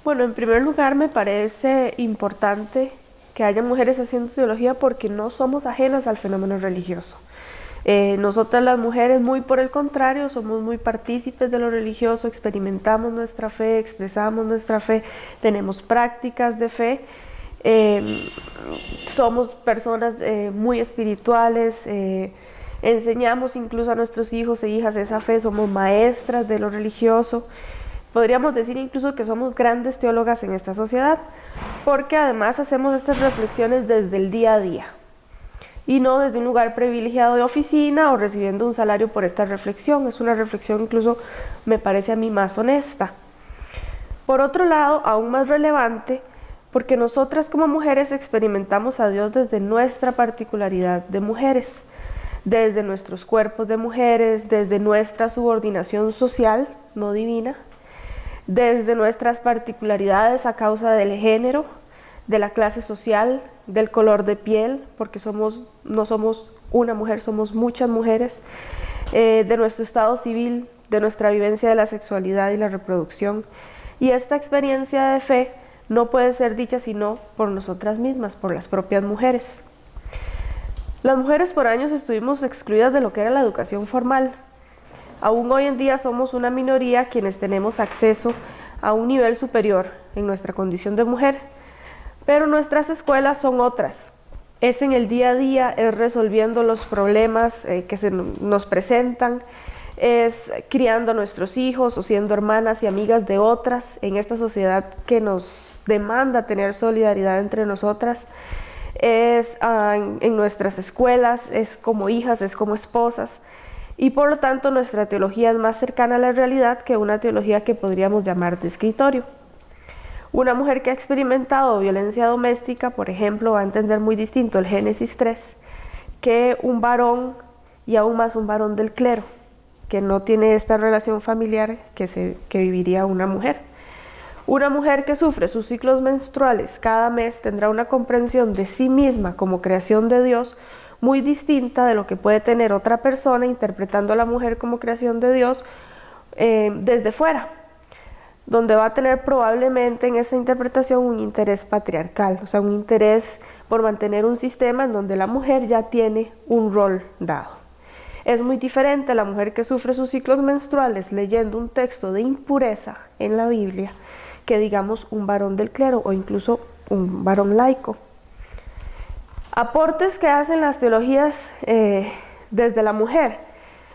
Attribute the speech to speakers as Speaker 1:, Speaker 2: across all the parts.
Speaker 1: Bueno, en primer lugar me parece importante que haya mujeres haciendo teología porque no somos ajenas al fenómeno religioso. Nosotras las mujeres, muy por el contrario, somos muy partícipes de lo religioso, experimentamos nuestra fe, expresamos nuestra fe, tenemos prácticas de fe, somos personas muy espirituales, enseñamos incluso a nuestros hijos e hijas esa fe, somos maestras de lo religioso. Podríamos decir incluso que somos grandes teólogas en esta sociedad, porque además hacemos estas reflexiones desde el día a día y no desde un lugar privilegiado de oficina o recibiendo un salario por esta reflexión. Es una reflexión incluso, me parece a mí, más honesta. Por otro lado, aún más relevante, porque nosotras como mujeres experimentamos a Dios desde nuestra particularidad de mujeres, desde nuestros cuerpos de mujeres, desde nuestra subordinación social, no divina, desde nuestras particularidades a causa del género, de la clase social, del color de piel, porque no somos una mujer, somos muchas mujeres, de nuestro estado civil, de nuestra vivencia de la sexualidad y la reproducción. Y esta experiencia de fe no puede ser dicha sino por nosotras mismas, por las propias mujeres. Las mujeres por años estuvimos excluidas de lo que era la educación formal. Aún hoy en día somos una minoría quienes tenemos acceso a un nivel superior en nuestra condición de mujer, pero nuestras escuelas son otras. Es en el día a día, es resolviendo los problemas que se nos presentan, es criando a nuestros hijos o siendo hermanas y amigas de otras en esta sociedad que nos demanda tener solidaridad entre nosotras. Es en nuestras escuelas, es como hijas, es como esposas. Y por lo tanto nuestra teología es más cercana a la realidad que una teología que podríamos llamar de escritorio. Una mujer que ha experimentado violencia doméstica, por ejemplo, va a entender muy distinto el Génesis 3 que un varón, y aún más un varón del clero, que no tiene esta relación familiar que viviría una mujer. Una mujer que sufre sus ciclos menstruales cada mes tendrá una comprensión de sí misma como creación de Dios muy distinta de lo que puede tener otra persona interpretando a la mujer como creación de Dios desde fuera, donde va a tener probablemente en esa interpretación un interés patriarcal, o sea, un interés por mantener un sistema en donde la mujer ya tiene un rol dado. Es muy diferente la mujer que sufre sus ciclos menstruales leyendo un texto de impureza en la Biblia que digamos un varón del clero o incluso un varón laico. Aportes que hacen las teologías desde la mujer,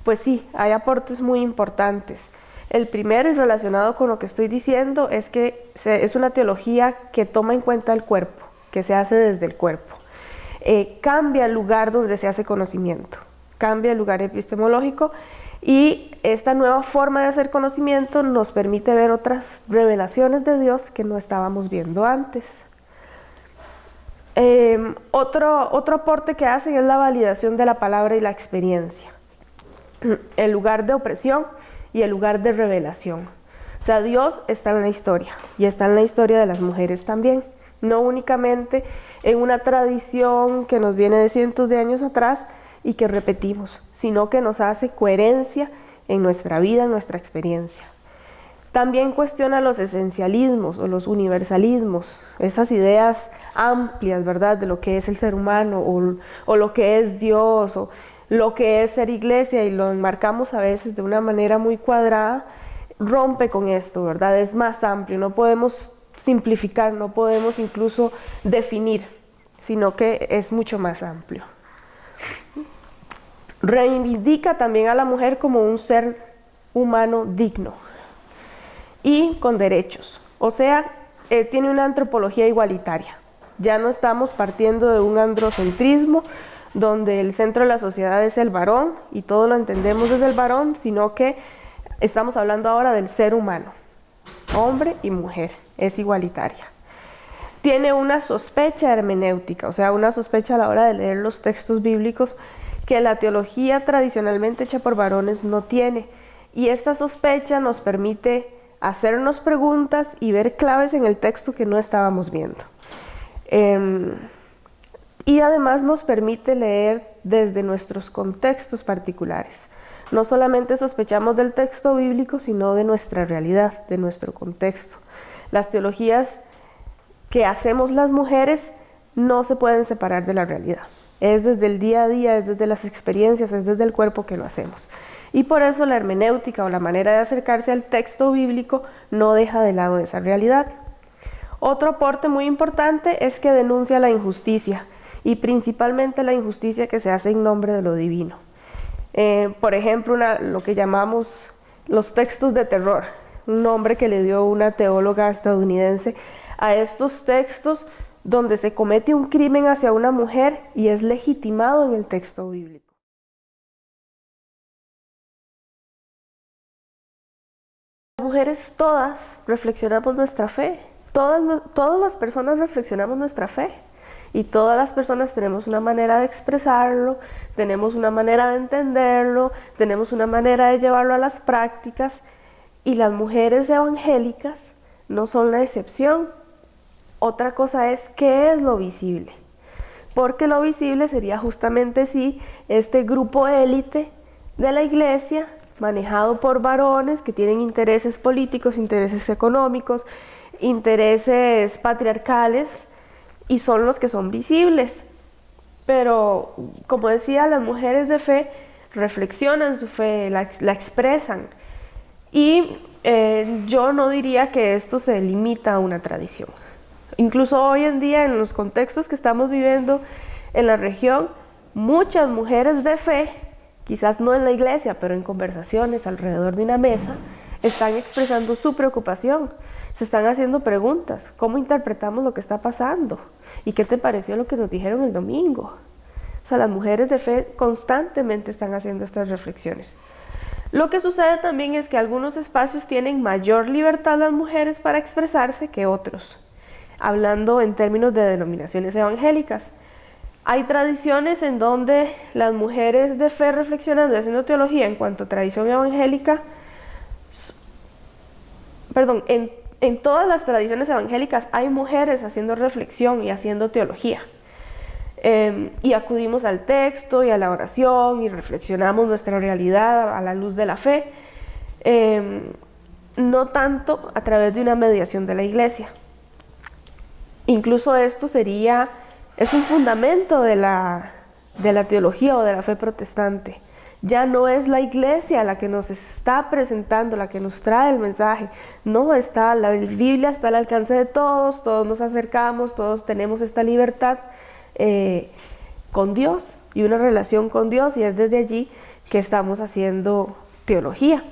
Speaker 1: pues sí, hay aportes muy importantes. El primero, y relacionado con lo que estoy diciendo, es que es una teología que toma en cuenta el cuerpo, que se hace desde el cuerpo. Cambia el lugar donde se hace conocimiento, cambia el lugar epistemológico, y esta nueva forma de hacer conocimiento nos permite ver otras revelaciones de Dios que no estábamos viendo antes. Otro aporte que hacen es la validación de la palabra y la experiencia, el lugar de opresión y el lugar de revelación. O sea, Dios está en la historia y está en la historia de las mujeres también, no únicamente en una tradición que nos viene de cientos de años atrás y que repetimos, sino que nos hace coherencia en nuestra vida, en nuestra experiencia. También cuestiona los esencialismos o los universalismos, esas ideas amplias, ¿verdad?, de lo que es el ser humano o lo que es Dios o lo que es ser iglesia, y lo enmarcamos a veces de una manera muy cuadrada. Rompe con esto, ¿verdad? Es más amplio, no podemos simplificar, no podemos incluso definir, sino que es mucho más amplio. Reivindica también a la mujer como un ser humano digno y con derechos, o sea, tiene una antropología igualitaria. Ya no estamos partiendo de un androcentrismo donde el centro de la sociedad es el varón y todo lo entendemos desde el varón, sino que estamos hablando ahora del ser humano, hombre y mujer, es igualitaria. Tiene una sospecha hermenéutica, o sea, una sospecha a la hora de leer los textos bíblicos que la teología tradicionalmente hecha por varones no tiene, y esta sospecha nos permite hacernos preguntas y ver claves en el texto que no estábamos viendo. Y además nos permite leer desde nuestros contextos particulares. No solamente sospechamos del texto bíblico, sino de nuestra realidad, de nuestro contexto. Las teologías que hacemos las mujeres no se pueden separar de la realidad. Es desde el día a día, es desde las experiencias, es desde el cuerpo que lo hacemos. Y por eso la hermenéutica o la manera de acercarse al texto bíblico no deja de lado esa realidad. Otro aporte muy importante es que denuncia la injusticia, y principalmente la injusticia que se hace en nombre de lo divino. Por ejemplo, lo que llamamos los textos de terror, un nombre que le dio una teóloga estadounidense a estos textos donde se comete un crimen hacia una mujer y es legitimado en el texto bíblico. Las mujeres todas reflexionamos nuestra fe, todas las personas reflexionamos nuestra fe. Y todas las personas tenemos una manera de expresarlo, tenemos una manera de entenderlo, tenemos una manera de llevarlo a las prácticas, y las mujeres evangélicas no son la excepción. Otra cosa es qué es lo visible, porque lo visible sería justamente sí este grupo élite de la iglesia manejado por varones que tienen intereses políticos, intereses económicos, intereses patriarcales, y son los que son visibles. Pero, como decía, las mujeres de fe reflexionan su fe, la expresan. Y yo no diría que esto se limita a una tradición. Incluso hoy en día, en los contextos que estamos viviendo en la región, muchas mujeres de fe, quizás no en la iglesia, pero en conversaciones alrededor de una mesa, están expresando su preocupación. Se están haciendo preguntas. ¿Cómo interpretamos lo que está pasando? ¿Y qué te pareció lo que nos dijeron el domingo? O sea, las mujeres de fe constantemente están haciendo estas reflexiones. Lo que sucede también es que algunos espacios tienen mayor libertad las mujeres para expresarse que otros, hablando en términos de denominaciones evangélicas. Hay tradiciones en donde las mujeres de fe reflexionando y haciendo teología en cuanto a tradición evangélica, en todas las tradiciones evangélicas hay mujeres haciendo reflexión y haciendo teología. Y acudimos al texto y a la oración y reflexionamos nuestra realidad a la luz de la fe, no tanto a través de una mediación de la iglesia. Incluso esto es un fundamento de la teología o de la fe protestante. Ya no es la iglesia la que nos está presentando, la que nos trae el mensaje. No, la Biblia está al alcance de todos, todos nos acercamos, todos tenemos esta libertad con Dios y una relación con Dios, y es desde allí que estamos haciendo teología.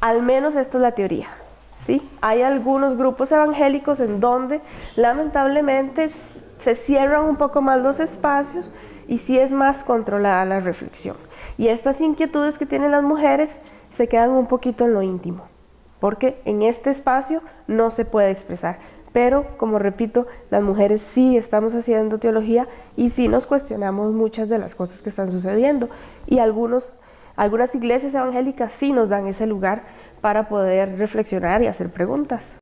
Speaker 1: Al menos esta es la teoría, ¿sí? Hay algunos grupos evangélicos en donde lamentablemente se cierran un poco más los espacios y sí es más controlada la reflexión. Y estas inquietudes que tienen las mujeres se quedan un poquito en lo íntimo, porque en este espacio no se puede expresar. Pero, como repito, las mujeres sí estamos haciendo teología y sí nos cuestionamos muchas de las cosas que están sucediendo. Y algunas iglesias evangélicas sí nos dan ese lugar para poder reflexionar y hacer preguntas.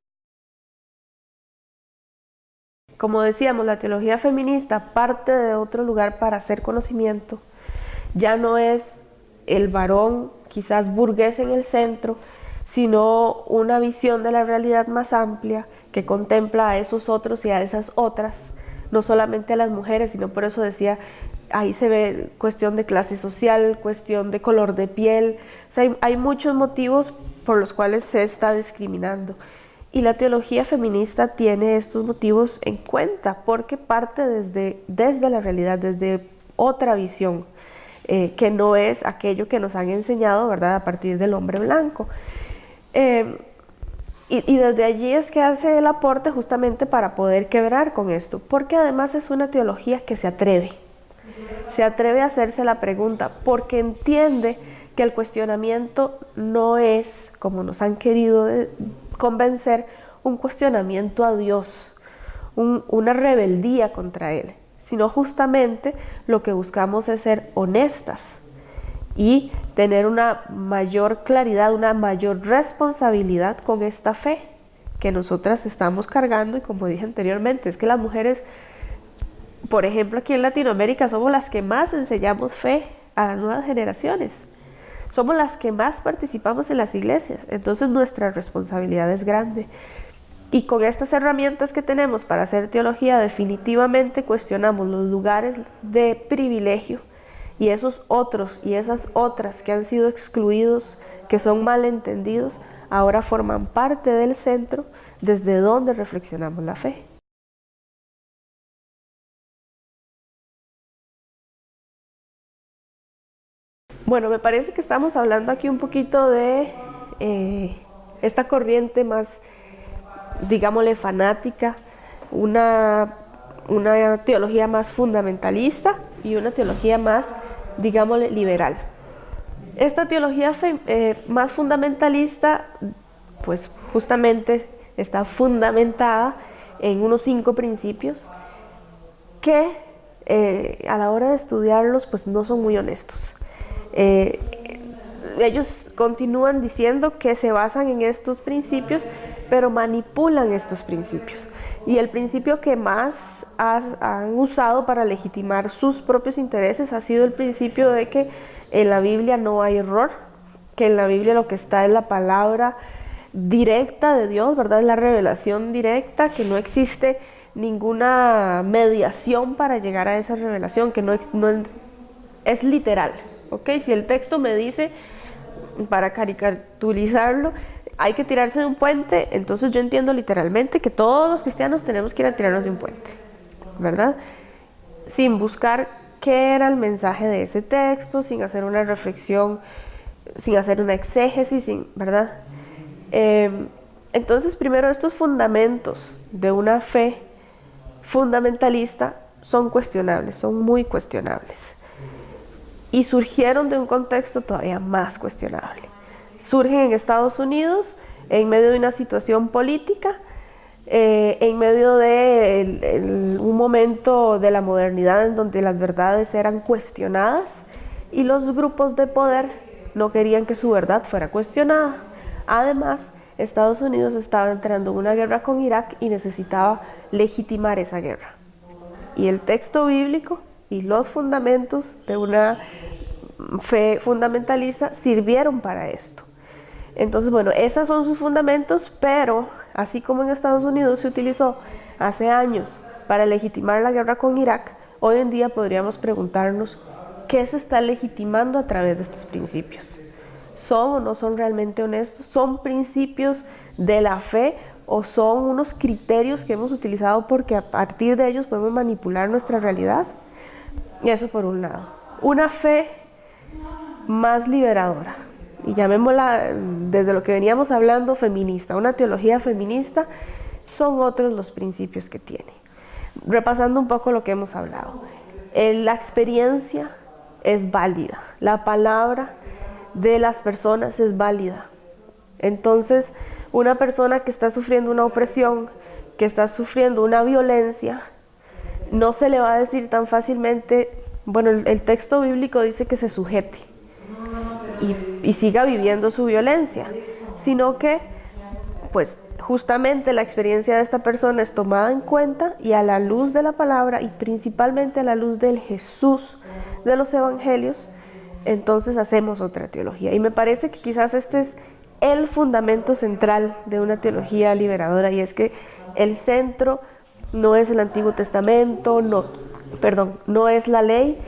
Speaker 1: Como decíamos, la teología feminista parte de otro lugar para hacer conocimiento. Ya no es el varón, quizás burgués en el centro, sino una visión de la realidad más amplia que contempla a esos otros y a esas otras, no solamente a las mujeres, sino por eso decía, ahí se ve cuestión de clase social, cuestión de color de piel, o sea, hay muchos motivos por los cuales se está discriminando. Y la teología feminista tiene estos motivos en cuenta porque parte desde la realidad, desde otra visión, que no es aquello que nos han enseñado, ¿verdad?, a partir del hombre blanco. Y desde allí es que hace el aporte justamente para poder quebrar con esto, porque además es una teología que se atreve a hacerse la pregunta, porque entiende que el cuestionamiento no es, como nos han querido convencer, un cuestionamiento a Dios, una rebeldía contra Él, sino justamente lo que buscamos es ser honestas y tener una mayor claridad, una mayor responsabilidad con esta fe que nosotras estamos cargando. Y como dije anteriormente, es que las mujeres, por ejemplo, aquí en Latinoamérica somos las que más enseñamos fe a las nuevas generaciones. Somos las que más participamos en las iglesias, entonces nuestra responsabilidad es grande. Y con estas herramientas que tenemos para hacer teología, definitivamente cuestionamos los lugares de privilegio y esos otros y esas otras que han sido excluidos, que son malentendidos, ahora forman parte del centro desde donde reflexionamos la fe. Bueno, me parece que estamos hablando aquí un poquito de esta corriente más, digámosle, fanática, una teología más fundamentalista y una teología más, digámosle, liberal. Esta teología más fundamentalista, pues justamente está fundamentada en unos 5 principios que a la hora de estudiarlos pues no son muy honestos. Ellos continúan diciendo que se basan en estos principios, pero manipulan estos principios. Y el principio que más han usado para legitimar sus propios intereses ha sido el principio de que en la Biblia no hay error, que en la Biblia lo que está es la palabra directa de Dios, ¿verdad? Es la revelación directa, que no existe ninguna mediación para llegar a esa revelación, que no es literal. ¿Okay? Si el texto me dice, para caricaturizarlo, hay que tirarse de un puente, entonces yo entiendo literalmente que todos los cristianos tenemos que ir a tirarnos de un puente, ¿verdad? Sin buscar qué era el mensaje de ese texto, sin hacer una reflexión, sin hacer una exégesis, ¿verdad? Entonces, primero, estos fundamentos de una fe fundamentalista son cuestionables, son muy cuestionables. Y surgieron de un contexto todavía más cuestionable. Surgen en Estados Unidos en medio de una situación política, en medio de un momento de la modernidad en donde las verdades eran cuestionadas y los grupos de poder no querían que su verdad fuera cuestionada. Además, Estados Unidos estaba entrando en una guerra con Irak y necesitaba legitimar esa guerra. Y el texto bíblico y los fundamentos de una fe fundamentalista sirvieron para esto. Entonces, bueno, esos son sus fundamentos, pero así como en Estados Unidos se utilizó hace años para legitimar la guerra con Irak, hoy en día podríamos preguntarnos qué se está legitimando a través de estos principios. ¿Son o no son realmente honestos? ¿Son principios de la fe o son unos criterios que hemos utilizado porque a partir de ellos podemos manipular nuestra realidad? Y eso por un lado. Una fe más liberadora, y llamémosla desde lo que veníamos hablando feminista, una teología feminista, son otros los principios que tiene. Repasando un poco lo que hemos hablado, la experiencia es válida, la palabra de las personas es válida. Entonces, una persona que está sufriendo una opresión, que está sufriendo una violencia, no se le va a decir tan fácilmente, bueno, el texto bíblico dice que se sujete y siga viviendo su violencia, sino que, pues, justamente la experiencia de esta persona es tomada en cuenta y a la luz de la palabra y principalmente a la luz del Jesús de los evangelios, entonces hacemos otra teología. Y me parece que quizás este es el fundamento central de una teología liberadora, y es que el centro no es el Antiguo Testamento, no es la ley,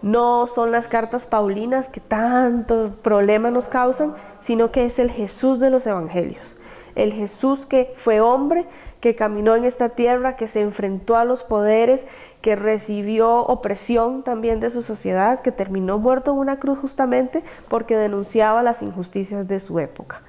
Speaker 1: no son las cartas paulinas que tanto problema nos causan, sino que es el Jesús de los evangelios. El Jesús que fue hombre, que caminó en esta tierra, que se enfrentó a los poderes, que recibió opresión también de su sociedad, que terminó muerto en una cruz justamente porque denunciaba las injusticias de su época.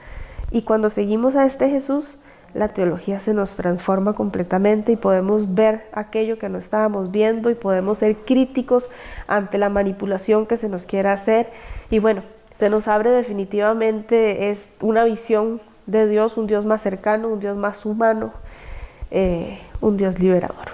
Speaker 1: Y cuando seguimos a este Jesús, la teología se nos transforma completamente y podemos ver aquello que no estábamos viendo y podemos ser críticos ante la manipulación que se nos quiera hacer. Y bueno, se nos abre definitivamente es una visión de Dios, un Dios más cercano, un Dios más humano, un Dios liberador.